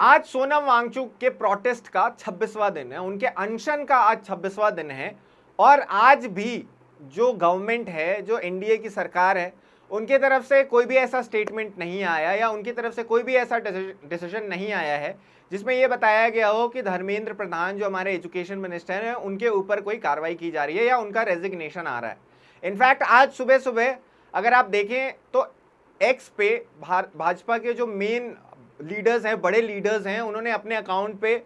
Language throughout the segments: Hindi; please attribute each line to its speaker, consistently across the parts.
Speaker 1: आज सोनम वांगचुक के प्रोटेस्ट का 26वां दिन है, उनके अनशन का आज 26वां दिन है। और आज भी जो गवर्नमेंट है, जो एनडीए की सरकार है, उनकी तरफ से कोई भी ऐसा स्टेटमेंट नहीं आया या उनकी तरफ से कोई भी ऐसा डिसीजन नहीं आया है जिसमें यह बताया गया हो कि धर्मेंद्र प्रधान जो हमारे एजुकेशन मिनिस्टर हैं उनके ऊपर कोई कार्रवाई की जा रही है या उनका रेजिग्नेशन आ रहा है। इनफैक्ट आज सुबह सुबह अगर आप देखें तो एक्स पे भाजपा के जो मेन लीडर्स हैं, बड़े लीडर्स हैं, उन्होंने अपने अकाउंट पे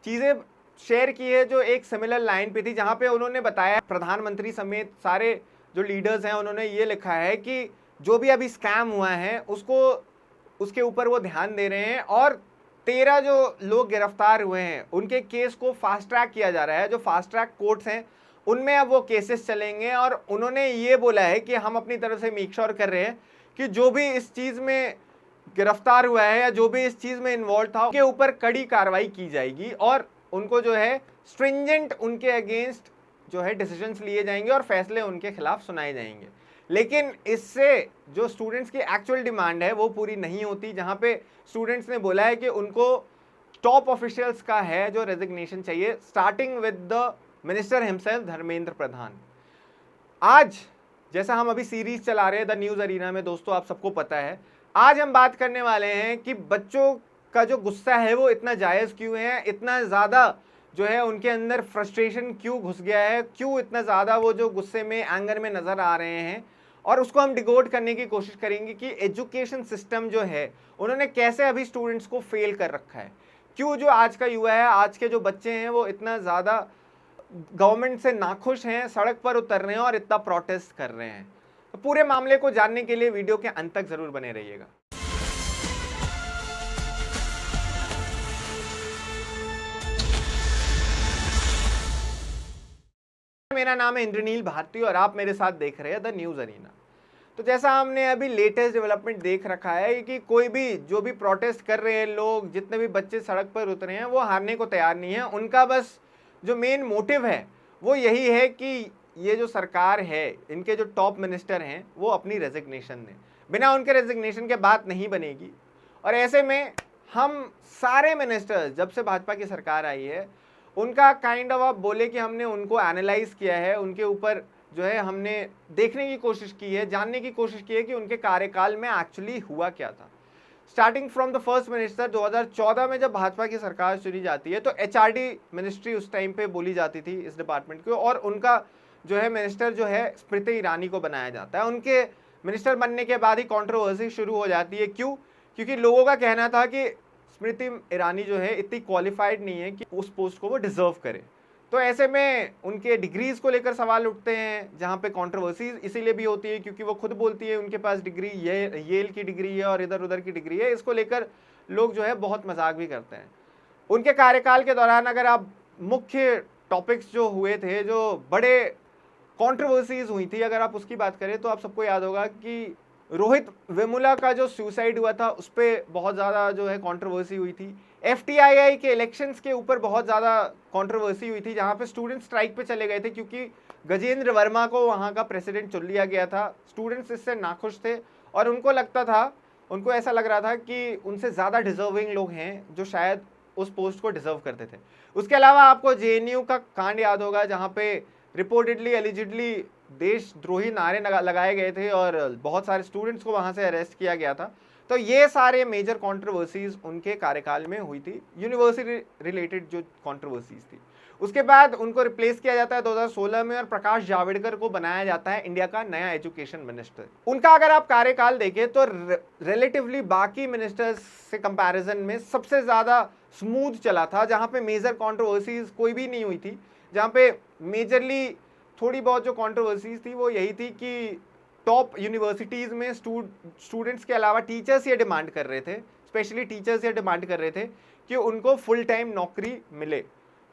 Speaker 1: चीज़ें शेयर की है जो एक सिमिलर लाइन पे थी, जहां पे उन्होंने बताया प्रधानमंत्री समेत सारे जो लीडर्स हैं उन्होंने ये लिखा है कि जो भी अभी स्कैम हुआ है उसके ऊपर वो ध्यान दे रहे हैं और 13 जो लोग गिरफ्तार हुए हैं उनके केस को फास्ट ट्रैक किया जा रहा है। जो फास्ट ट्रैक कोर्ट्स हैं उनमें अब वो केसेस चलेंगे और उन्होंने ये बोला है कि हम अपनी तरफ से मेक श्योर कर रहे हैं कि जो भी इस चीज़ में गिरफ्तार हुआ है या जो भी इस चीज़ में इन्वॉल्व था उसके ऊपर कड़ी कार्रवाई की जाएगी और उनको जो है स्ट्रिंजेंट उनके अगेंस्ट जो है डिसीजंस लिए जाएंगे और फैसले उनके खिलाफ सुनाए जाएंगे। लेकिन इससे जो स्टूडेंट्स की एक्चुअल डिमांड है वो पूरी नहीं होती, जहां पे स्टूडेंट्स ने बोला है कि उनको टॉप ऑफिशियल्स का है जो रेजिग्नेशन चाहिए, starting with the minister himself Dharmendra Pradhan. आज जैसा हम अभी सीरीज चला रहे हैं द न्यूज़ अरीना में, दोस्तों आप सबको पता है आज हम बात करने वाले हैं कि बच्चों का जो गुस्सा है वो इतना जायज़ क्यों है, इतना ज़्यादा जो है उनके अंदर फ्रस्ट्रेशन क्यों घुस गया है, क्यों इतना ज़्यादा वो जो गुस्से में एंगर में नज़र आ रहे हैं, और उसको हम डिकोड करने की कोशिश करेंगे कि एजुकेशन सिस्टम जो है उन्होंने कैसे अभी स्टूडेंट्स को फेल कर रखा है, क्यों जो आज का युवा है, आज के जो बच्चे हैं वो इतना ज़्यादा गवर्नमेंट से नाखुश हैं, सड़क पर उतर रहे हैं और इतना प्रोटेस्ट कर रहे हैं। तो पूरे मामले को जानने के लिए वीडियो के अंत तक जरूर बने रहिएगा। मेरा नाम है इंद्रनील भारती और आप मेरे साथ देख रहे हैं द न्यूज़ अरीना। तो जैसा हमने अभी लेटेस्ट डेवलपमेंट देख रखा है कि कोई भी जो भी प्रोटेस्ट कर रहे हैं लोग, जितने भी बच्चे सड़क पर उतरे हैं वो हारने को तैयार नहीं है। उनका बस जो मेन मोटिव है वो यही है कि ये जो सरकार है, इनके जो टॉप मिनिस्टर हैं वो अपनी रेजिग्नेशन दें, बिना उनके रेजिग्नेशन के बात नहीं बनेगी। और ऐसे में हम सारे मिनिस्टर्स जब से भाजपा की सरकार आई है उनका काइंड ऑफ आप बोले कि हमने उनको एनालाइज किया है, उनके ऊपर जो है हमने देखने की कोशिश की है, जानने की कोशिश की है कि उनके कार्यकाल में एक्चुअली हुआ क्या था। Starting from the first minister 2014 में जब भाजपा की सरकार चुनी जाती है तो एचआरडी मिनिस्ट्री उस टाइम पे बोली जाती थी इस डिपार्टमेंट को, और उनका जो है मिनिस्टर जो है स्मृति ईरानी को बनाया जाता है। उनके मिनिस्टर बनने के बाद ही कंट्रोवर्सी शुरू हो जाती है। क्यों? क्योंकि लोगों का कहना था कि स्मृति ईरानी जो है इतनी क्वालिफाइड नहीं है कि उस पोस्ट को वो डिजर्व करे। तो ऐसे में उनके डिग्रीज को लेकर सवाल उठते हैं, जहाँ पे कंट्रोवर्सी इसीलिए भी होती है क्योंकि वो खुद येल है उनके पास डिग्री येल की डिग्री है और इधर उधर की डिग्री है। इसको लेकर लोग जो है बहुत मजाक भी करते हैं। उनके कार्यकाल के दौरान अगर आप मुख्य टॉपिक्स जो हुए थे, जो बड़े कंट्रोवर्सीज हुई थी, अगर आप उसकी बात करें तो आप सबको याद होगा कि रोहित वेमुला का जो सुसाइड हुआ था उस पर बहुत ज़्यादा जो है कंट्रोवर्सी हुई थी। एफटीआईआई के इलेक्शंस के ऊपर बहुत ज़्यादा कंट्रोवर्सी हुई थी, जहाँ पे स्टूडेंट स्ट्राइक पे चले गए थे क्योंकि गजेंद्र वर्मा को वहाँ का प्रेसिडेंट चुन लिया गया था। स्टूडेंट्स इससे नाखुश थे और उनको ऐसा लग रहा था कि उनसे ज़्यादा डिजर्विंग लोग हैं जो शायद उस पोस्ट को डिजर्व करते थे। उसके अलावा आपको जेएनयू का कांड याद होगा, जहाँ पे रिपोर्टेडली एलिजिडली देशद्रोही नारे लगाए गए थे और बहुत सारे स्टूडेंट्स को वहां से अरेस्ट किया गया था। तो ये सारे मेजर कंट्रोवर्सीज उनके कार्यकाल में हुई थी, यूनिवर्सिटी रिलेटेड जो कंट्रोवर्सीज थी। उसके बाद उनको रिप्लेस किया जाता है 2016 में और प्रकाश जावड़ेकर को बनाया जाता है इंडिया का नया एजुकेशन मिनिस्टर। उनका अगर आप कार्यकाल देखें तो रिलेटिवली बाकी मिनिस्टर्स से कंपैरिजन में सबसे ज़्यादा स्मूथ चला था, जहाँ पे मेजर कंट्रोवर्सीज कोई भी नहीं हुई थी। जहाँ पे मेजरली थोड़ी बहुत जो कंट्रोवर्सीज थी वो यही थी कि टॉप यूनिवर्सिटीज़ में स्टूडेंट्स के अलावा टीचर्स ये डिमांड कर रहे थे, स्पेशली टीचर्स ये डिमांड कर रहे थे कि उनको फुल टाइम नौकरी मिले,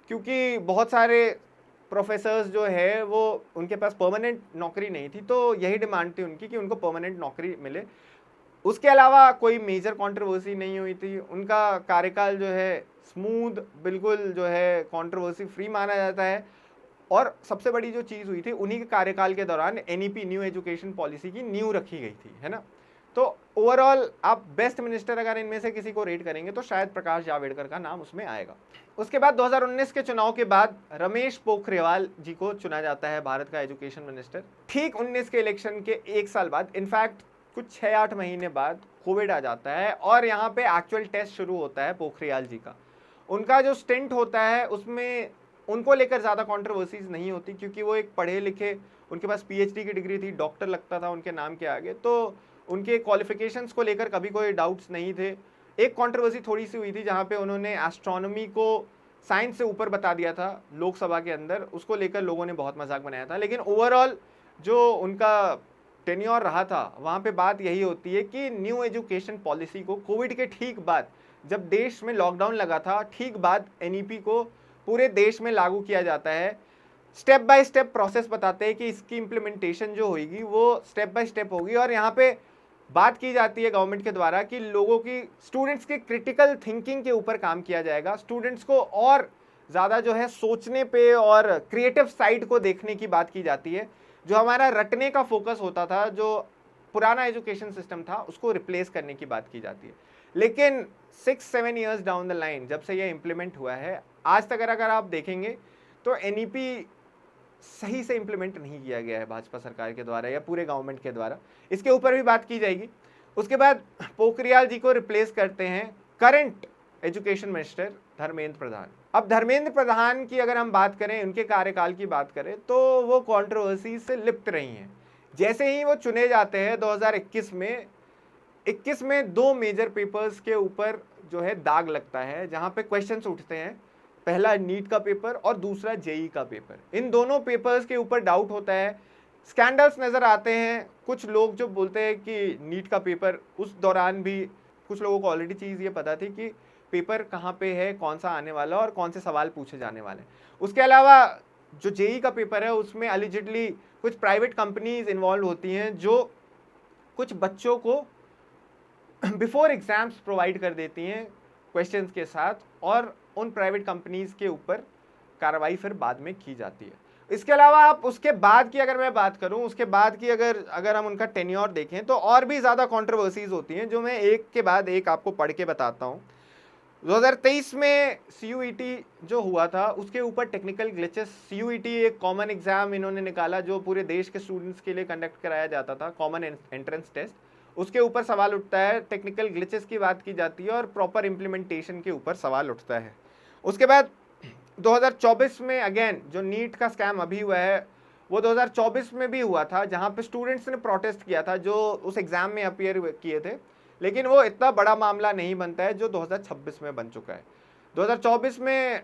Speaker 1: क्योंकि बहुत सारे प्रोफेसर्स जो है वो उनके पास परमानेंट नौकरी नहीं थी। तो यही डिमांड थी उनकी कि उनको परमानेंट नौकरी मिले। उसके अलावा कोई मेजर कंट्रोवर्सी नहीं हुई थी। उनका कार्यकाल जो है स्मूथ, बिल्कुल जो है कंट्रोवर्सी फ्री माना जाता है। और सबसे बड़ी जो चीज़ हुई थी उन्हीं के कार्यकाल के दौरान एनईपी न्यू एजुकेशन पॉलिसी की नींव रखी गई थी, है ना। तो ओवरऑल आप बेस्ट मिनिस्टर अगर इनमें से किसी को रेट करेंगे तो शायद प्रकाश जावड़ेकर का नाम उसमें आएगा। उसके बाद 2019 के चुनाव के बाद रमेश पोखरियाल जी को चुना जाता है भारत का एजुकेशन मिनिस्टर। ठीक 19 के इलेक्शन के 1 साल बाद, इनफैक्ट कुछ 6-8 महीने बाद कोविड आ जाता है और यहाँ पे एक्चुअल टेस्ट शुरू होता है पोखरियाल जी का। उनका जो स्टिंट होता है उसमें उनको लेकर ज़्यादा कंट्रोवर्सीज नहीं होती क्योंकि वो एक पढ़े लिखे, उनके पास पीएचडी की डिग्री थी, डॉक्टर लगता था उनके नाम के आगे, तो उनके क्वालिफिकेशंस को लेकर कभी कोई डाउट्स नहीं थे। एक कंट्रोवर्सी थोड़ी सी हुई थी जहाँ पे उन्होंने एस्ट्रोनॉमी को साइंस से ऊपर बता दिया था लोकसभा के अंदर, उसको लेकर लोगों ने बहुत मजाक बनाया था। लेकिन ओवरऑल जो उनका टेन्योर रहा था वहाँ पे बात यही होती है कि न्यू एजुकेशन पॉलिसी को कोविड के ठीक बाद, जब देश में लॉकडाउन लगा था, ठीक बाद एनईपी को पूरे देश में लागू किया जाता है। स्टेप बाय स्टेप प्रोसेस बताते हैं कि इसकी इम्प्लीमेंटेशन जो होगी वो स्टेप बाय स्टेप होगी और यहाँ पे बात की जाती है गवर्नमेंट के द्वारा कि लोगों की, स्टूडेंट्स के क्रिटिकल थिंकिंग के ऊपर काम किया जाएगा, स्टूडेंट्स को और ज़्यादा जो है सोचने पे और क्रिएटिव साइड को देखने की बात की जाती है। जो हमारा रटने का फोकस होता था, जो पुराना एजुकेशन सिस्टम था, उसको रिप्लेस करने की बात की जाती है। लेकिन 6-7 ईयर्स डाउन द लाइन जब से ये इम्प्लीमेंट हुआ है, आज तक अगर आप देखेंगे तो एनईपी सही से इम्प्लीमेंट नहीं किया गया है भाजपा सरकार के द्वारा या पूरे गवर्नमेंट के द्वारा। इसके ऊपर भी बात की जाएगी। उसके बाद पोखरियाल जी को रिप्लेस करते हैं current education minister Dharmendra Pradhan. अब धर्मेंद्र प्रधान की अगर हम बात करें, उनके कार्यकाल की बात करें, तो वो कंट्रोवर्सी से लिप्त रही हैं। जैसे ही वो चुने जाते हैं 2021 में 2 मेजर पेपर्स के ऊपर जो है दाग लगता है, जहां पे क्वेश्चंस उठते हैं। पहला नीट का पेपर और दूसरा जेई का पेपर। इन दोनों पेपर्स के ऊपर डाउट होता है, स्कैंडल्स नज़र आते हैं। कुछ लोग जो बोलते हैं कि नीट का पेपर, उस दौरान भी कुछ लोगों को ऑलरेडी चीज़ ये पता थी कि पेपर कहाँ पे है, कौन सा आने वाला और कौन से सवाल पूछे जाने वाले। उसके अलावा जो जेई का पेपर है उसमें अलिजिडली कुछ प्राइवेट कंपनीज इन्वॉल्व होती हैं जो कुछ बच्चों को बिफोर एग्जाम्स प्रोवाइड कर देती हैं क्वेश्चंस के साथ, और उन प्राइवेट कंपनीज के ऊपर कार्रवाई फिर बाद में की जाती है। इसके अलावा आप उसके बाद की अगर मैं बात करूं, उसके बाद की अगर हम उनका टेन्योर देखें तो और भी ज़्यादा कंट्रोवर्सीज होती हैं, जो मैं एक के बाद एक आपको पढ़ के बताता हूं। 2023 में सीयूईटी जो हुआ था उसके ऊपर टेक्निकल ग्लिचेस। सीयूईटी एक कॉमन एग्जाम इन्होंने निकाला जो पूरे देश के स्टूडेंट्स के लिए कंडक्ट कराया जाता था, कॉमन एंट्रेंस टेस्ट। उसके ऊपर सवाल उठता है, टेक्निकल ग्लिचेस की बात की जाती है और प्रॉपर इम्प्लीमेंटेशन के ऊपर सवाल उठता है। उसके बाद 2024 में अगेन जो नीट का स्कैम अभी हुआ है वो 2024 में भी हुआ था, जहां पे स्टूडेंट्स ने प्रोटेस्ट किया था जो उस एग्जाम में अपीयर किए थे, लेकिन वो इतना बड़ा मामला नहीं बनता है जो 2026 में बन चुका है। 2024 में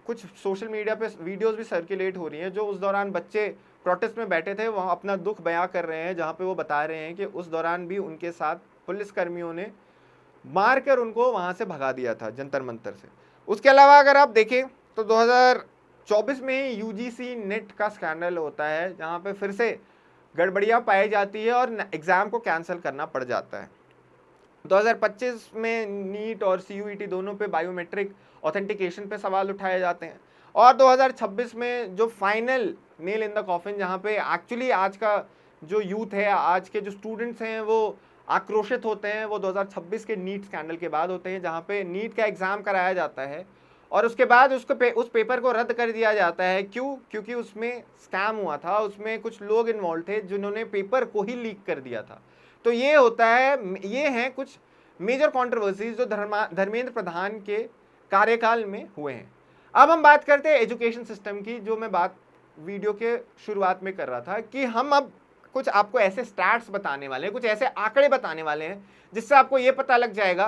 Speaker 1: कुछ सोशल मीडिया पे वीडियोस भी सर्कुलेट हो रही हैं जो उस दौरान बच्चे प्रोटेस्ट में बैठे थे, वहाँ अपना दुख बयां कर रहे हैं, जहाँ पे वो बता रहे हैं कि उस दौरान भी उनके साथ पुलिसकर्मियों ने मारकर उनको वहाँ से भगा दिया था जंतर मंतर से। उसके अलावा अगर आप देखें तो 2024 में ही यूजीसी नेट का स्कैंडल होता है, जहाँ पे फिर से गड़बड़ियाँ पाई जाती है और एग्ज़ाम को कैंसिल करना पड़ जाता है। 2025 में नीट और सीयूईटी दोनों पे बायोमेट्रिक ऑथेंटिकेशन पे सवाल उठाए जाते हैं। और 2026 में जो final nail in the coffin, जहाँ पे एक्चुअली आज का जो यूथ है, आज के जो स्टूडेंट्स हैं वो आक्रोशित होते हैं, वो 2026 के नीट स्कैंडल के बाद होते हैं, जहाँ पे नीट का एग्ज़ाम कराया जाता है और उसके बाद उस पेपर को रद्द कर दिया जाता है। क्यों? क्योंकि उसमें स्कैम हुआ था, उसमें कुछ लोग इन्वॉल्व थे जिन्होंने पेपर को ही लीक कर दिया था। तो ये होता है, ये हैं कुछ मेजर कंट्रोवर्सीज जो धर्मेंद्र प्रधान के कार्यकाल में हुए हैं। अब हम बात करते हैं एजुकेशन सिस्टम की, जो मैं बात वीडियो के शुरुआत में कर रहा था कि हम अब कुछ आपको ऐसे स्टैट्स बताने वाले हैं, कुछ ऐसे आंकड़े बताने वाले हैं जिससे आपको ये पता लग जाएगा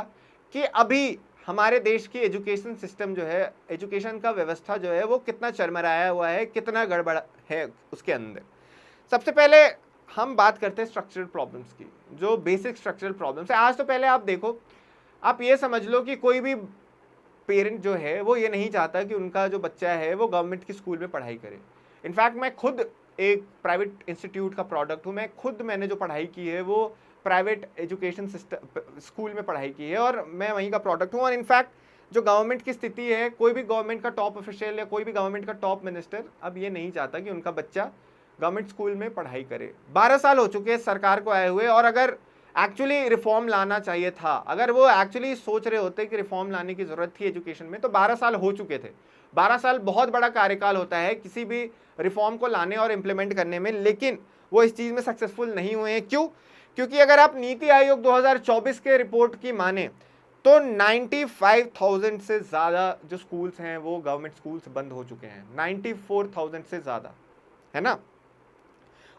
Speaker 1: कि अभी हमारे देश की एजुकेशन सिस्टम जो है, एजुकेशन का व्यवस्था जो है वो कितना चरमराया हुआ है, कितना गड़बड़ है उसके अंदर। सबसे पहले हम बात करते हैं स्ट्रक्चरल प्रॉब्लम्स की, जो बेसिक स्ट्रक्चरल प्रॉब्लम्स है। आज तो पहले आप देखो, आप ये समझ लो कि कोई भी पेरेंट जो है वो ये नहीं चाहता कि उनका जो बच्चा है वो गवर्नमेंट की स्कूल में पढ़ाई करे। इनफैक्ट मैं खुद एक प्राइवेट इंस्टीट्यूट का प्रोडक्ट हूँ, मैंने जो पढ़ाई की है वो प्राइवेट एजुकेशन सिस्टम स्कूल में पढ़ाई की है और मैं वहीं का प्रोडक्ट हूँ। और इनफैक्ट जो गवर्नमेंट की स्थिति है, कोई भी गवर्नमेंट का टॉप ऑफिशियल या कोई भी गवर्नमेंट का टॉप मिनिस्टर अब ये नहीं चाहता कि उनका बच्चा गवर्नमेंट स्कूल में पढ़ाई करे। 12 साल हो चुके हैं सरकार को आए हुए, और अगर एक्चुअली रिफॉर्म लाना चाहिए था। अगर वो एक्चुअली सोच रहे होते कि रिफॉर्म लाने की जरूरत थी एजुकेशन में, तो 12 साल हो चुके थे। 12 साल बहुत बड़ा कार्यकाल होता है किसी भी रिफॉर्म को लाने और इम्प्लीमेंट करने में, लेकिन वो इस चीज में सक्सेसफुल नहीं हुए हैं। क्यों? क्योंकि अगर आप नीति आयोग 2024 के रिपोर्ट की माने तो 95,000 से ज्यादा जो स्कूल्स हैं वो गवर्नमेंट स्कूल्स बंद हो चुके हैं, 94,000 से ज्यादा, है ना।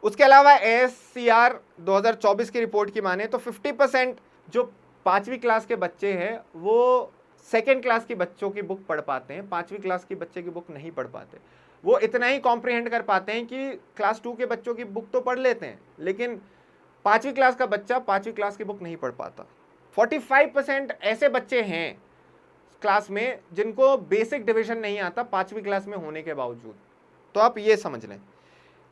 Speaker 1: उसके अलावा ASCR 2024 की रिपोर्ट की माने तो 50% जो 5वीं क्लास के बच्चे हैं वो सेकेंड क्लास की बच्चों की बुक पढ़ पाते हैं, 5वीं क्लास की बच्चे की बुक नहीं पढ़ पाते। वो इतना ही कॉम्प्रिहेंड कर पाते हैं कि क्लास 2 के बच्चों की बुक तो पढ़ लेते हैं, लेकिन 5वीं क्लास का बच्चा 5वीं क्लास की बुक नहीं पढ़ पाता। 45% ऐसे बच्चे हैं क्लास में जिनको बेसिक डिवीजन नहीं आता 5वीं क्लास में होने के बावजूद। तो आप ये समझ लें।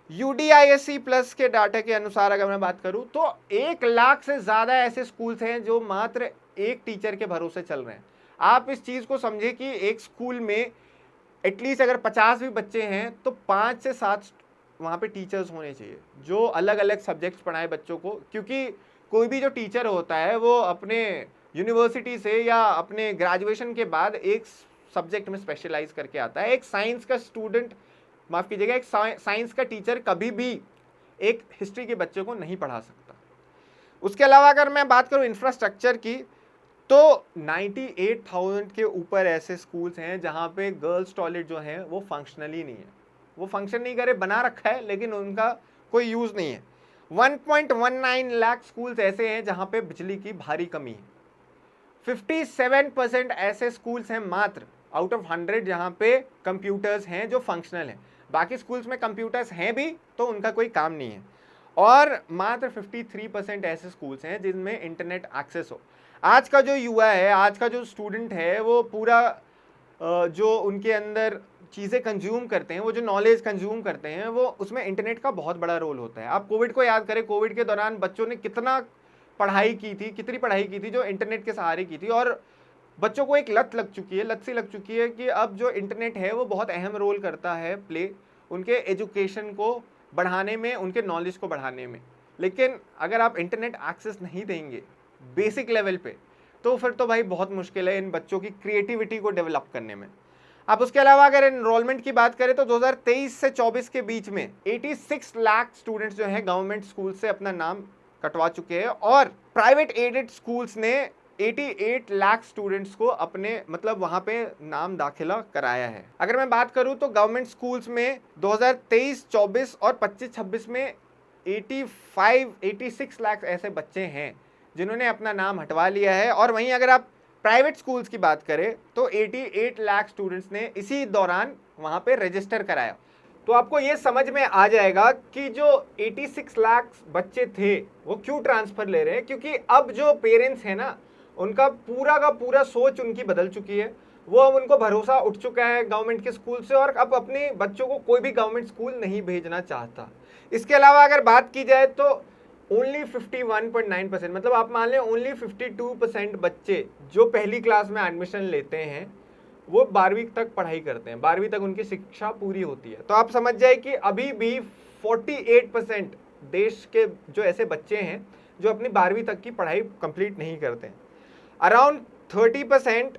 Speaker 1: UDISC प्लस के डाटा के अनुसार अगर मैं बात करूं तो 1 लाख से ज्यादा ऐसे स्कूल्स हैं जो मात्र एक टीचर के भरोसे चल रहे हैं। आप इस चीज को समझे कि एक स्कूल में एटलीस्ट अगर 50 भी बच्चे हैं तो 5 से 7 वहां पे टीचर्स होने चाहिए जो अलग अलग सब्जेक्ट्स पढ़ाए बच्चों को, क्योंकि कोई भी जो टीचर होता है वो अपने यूनिवर्सिटी से या अपने ग्रेजुएशन के बाद एक सब्जेक्ट में स्पेशलाइज करके आता है। एक साइंस का स्टूडेंट, माफ कीजिएगा, एक साइंस का टीचर कभी भी एक हिस्ट्री के बच्चे को नहीं पढ़ा सकता। उसके अलावा अगर मैं बात करूं इंफ्रास्ट्रक्चर की तो 98,000 के ऊपर ऐसे स्कूल्स हैं जहां पे गर्ल्स टॉयलेट जो है वो फंक्शनली नहीं है, वो फंक्शन नहीं करे, बना रखा है लेकिन उनका कोई यूज नहीं है। 1.19 लाख स्कूल्स ऐसे हैं जहां पे बिजली की भारी कमी है। 57% ऐसे स्कूल्स हैं मात्र आउट ऑफ 100 जहां पे कंप्यूटर्स हैं जो फंक्शनल हैं। बाकी स्कूल्स में कंप्यूटर्स हैं भी तो उनका कोई काम नहीं है। और मात्र 53% ऐसे स्कूल्स हैं जिनमें इंटरनेट एक्सेस हो। आज का जो युवा है, आज का जो स्टूडेंट है, वो पूरा जो उनके अंदर चीज़ें कंज्यूम करते हैं, वो जो नॉलेज कंज्यूम करते हैं, वो उसमें इंटरनेट का बहुत बड़ा रोल होता है। आप कोविड को याद करें, कोविड के दौरान बच्चों ने कितना पढ़ाई की थी, कितनी पढ़ाई की थी जो इंटरनेट के सहारे की थी। और बच्चों को एक लत लग चुकी है, लत सी लग चुकी है कि अब जो इंटरनेट है वो बहुत अहम रोल करता है प्ले उनके एजुकेशन को बढ़ाने में, उनके नॉलेज को बढ़ाने में। लेकिन अगर आप इंटरनेट एक्सेस नहीं देंगे बेसिक लेवल पे तो फिर तो भाई बहुत मुश्किल है इन बच्चों की क्रिएटिविटी को डेवलप करने में। अब उसके अलावा अगर एनरोलमेंट की बात करें तो 2023 से 24 के बीच में 86 लाख स्टूडेंट्स जो हैं गवर्नमेंट स्कूल से अपना नाम कटवा चुके हैं और प्राइवेट एडेड स्कूल्स ने 88 लाख स्टूडेंट्स को अपने मतलब वहां पे नाम दाखिला कराया है। अगर मैं बात करूं तो गवर्नमेंट स्कूल्स में 2023-24 और 25-26 में 86 लाख ऐसे बच्चे हैं जिन्होंने अपना नाम हटवा लिया है। और वहीं अगर आप प्राइवेट स्कूल्स की बात करें तो 88 लाख स्टूडेंट्स ने इसी दौरान वहां पे रजिस्टर कराया। तो आपको ये समझ में आ जाएगा कि जो 86 लाख बच्चे थे वो क्यों ट्रांसफर ले रहे हैं, क्योंकि अब जो पेरेंट्स हैं ना उनका पूरा का पूरा सोच उनकी बदल चुकी है। वो अब उनको भरोसा उठ चुका है गवर्नमेंट के स्कूल से और अब अपने बच्चों को कोई भी गवर्नमेंट स्कूल नहीं भेजना चाहता। इसके अलावा अगर बात की जाए तो ओनली 51.9%, मतलब आप मान लें ओनली 52% बच्चे जो पहली क्लास में एडमिशन लेते हैं वो 12वीं तक पढ़ाई करते हैं, 12वीं तक उनकी शिक्षा पूरी होती है। तो आप समझ जाए कि अभी भी 48% देश के जो ऐसे बच्चे हैं जो अपनी 12वीं तक की पढ़ाई कंप्लीट नहीं करते हैं। अराउंड 30%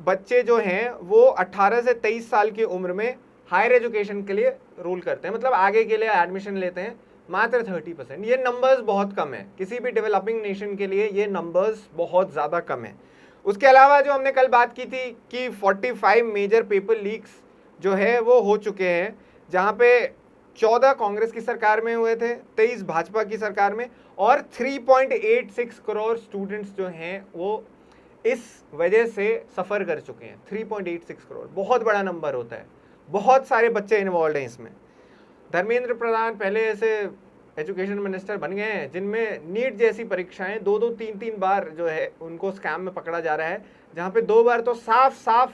Speaker 1: बच्चे जो हैं वो 18 से 23 साल की उम्र में हायर एजुकेशन के लिए रोल करते हैं, मतलब आगे के लिए एडमिशन लेते हैं, मात्र 30%। ये नंबर्स बहुत कम है, किसी भी डेवलपिंग नेशन के लिए ये नंबर्स बहुत ज़्यादा कम है। उसके अलावा जो हमने कल बात की थी कि 45 मेजर पेपर लीक्स जो है वो हो चुके हैं, जहाँ पे 14 कांग्रेस की सरकार में हुए थे, 23 भाजपा की सरकार में, और 3.86 करोड़ स्टूडेंट्स जो हैं वो इस वजह से सफ़र कर चुके हैं। 3.86 करोड़ बहुत बड़ा नंबर होता है, बहुत सारे बच्चे इन्वॉल्व हैं इसमें। धर्मेंद्र प्रधान पहले ऐसे एजुकेशन मिनिस्टर बन गए हैं जिनमें नीट जैसी परीक्षाएं 2-2, 3-3 बार जो है उनको स्कैम में पकड़ा जा रहा है, जहां पे 2 बार तो साफ साफ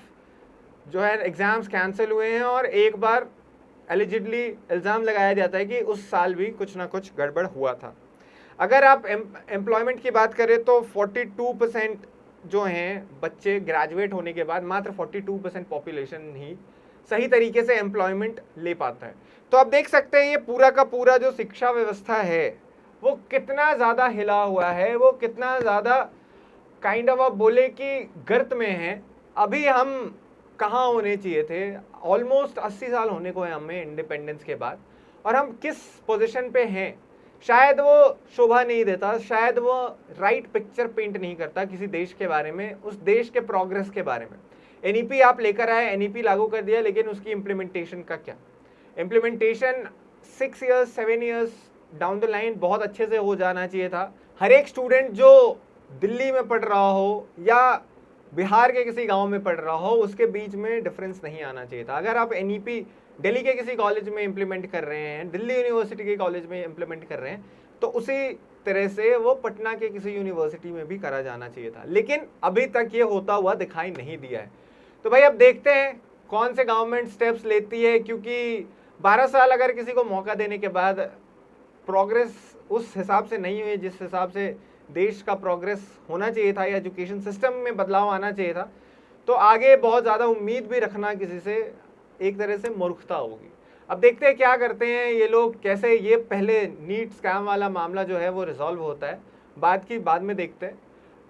Speaker 1: जो है एग्जाम्स कैंसिल हुए हैं और एक बार एलिजिडली इल्ज़ाम लगाया जाता है कि उस साल भी कुछ ना कुछ गड़बड़ हुआ था। अगर आप एम्प्लॉयमेंट की बात करें तो 42% जो हैं बच्चे ग्रेजुएट होने के बाद, मात्र 42% पॉपुलेशन ही सही तरीके से एम्प्लॉयमेंट ले पाता है। तो आप देख सकते हैं ये पूरा का पूरा जो शिक्षा व्यवस्था है वो कितना ज़्यादा हिला हुआ है, वो कितना ज़्यादा काइंड ऑफ आप बोले कि गर्त में है। अभी हम कहाँ होने चाहिए थे, ऑलमोस्ट 80 साल होने को है हमें इंडिपेंडेंस के बाद, और हम किस पोजीशन पे हैं। शायद वो शोभा नहीं देता, शायद वो राइट पिक्चर पेंट नहीं करता किसी देश के बारे में, उस देश के प्रोग्रेस के बारे में। एनईपी आप लेकर आए, एनईपी लागू कर दिया, लेकिन उसकी इम्प्लीमेंटेशन का क्या? Implementation 6 years 7 years down the line बहुत अच्छे से हो जाना चाहिए था। हर एक स्टूडेंट जो दिल्ली में पढ़ रहा हो या बिहार के किसी गांव में पढ़ रहा हो, उसके बीच में डिफरेंस नहीं आना चाहिए था। अगर आप एनईपी दिल्ली के किसी कॉलेज में इंप्लीमेंट कर रहे हैं, दिल्ली यूनिवर्सिटी के कॉलेज में इंप्लीमेंट कर रहे हैं, तो उसी तरह से वो पटना के किसी यूनिवर्सिटी में भी करा जाना चाहिए था। लेकिन अभी तक ये होता हुआ दिखाई नहीं दिया है। तो भाई अब देखते हैं कौन से गवर्नमेंट स्टेप्स लेती है, क्योंकि 12 साल अगर किसी को मौका देने के बाद प्रोग्रेस उस हिसाब से नहीं हुई जिस हिसाब से देश का प्रोग्रेस होना चाहिए था या एजुकेशन सिस्टम में बदलाव आना चाहिए था, तो आगे बहुत ज़्यादा उम्मीद भी रखना किसी से एक तरह से मूर्खता होगी। अब देखते हैं क्या करते हैं ये लोग, कैसे ये पहले नीट स्कैम वाला मामला जो है वो रिजॉल्व होता है, बाद में देखते हैं।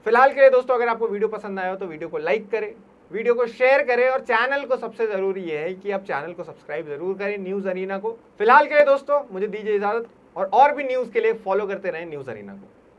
Speaker 1: फिलहाल के लिए दोस्तों, अगर आपको वीडियो पसंद आया हो तो वीडियो को लाइक करें, वीडियो को शेयर करें, और चैनल को सबसे ज़रूरी ये है कि आप चैनल को सब्सक्राइब जरूर करें न्यूज़ अरीना को। फिलहाल के लिए दोस्तों मुझे दीजिए इजाज़त, और भी न्यूज़ के लिए फॉलो करते रहें न्यूज़ अरीना को।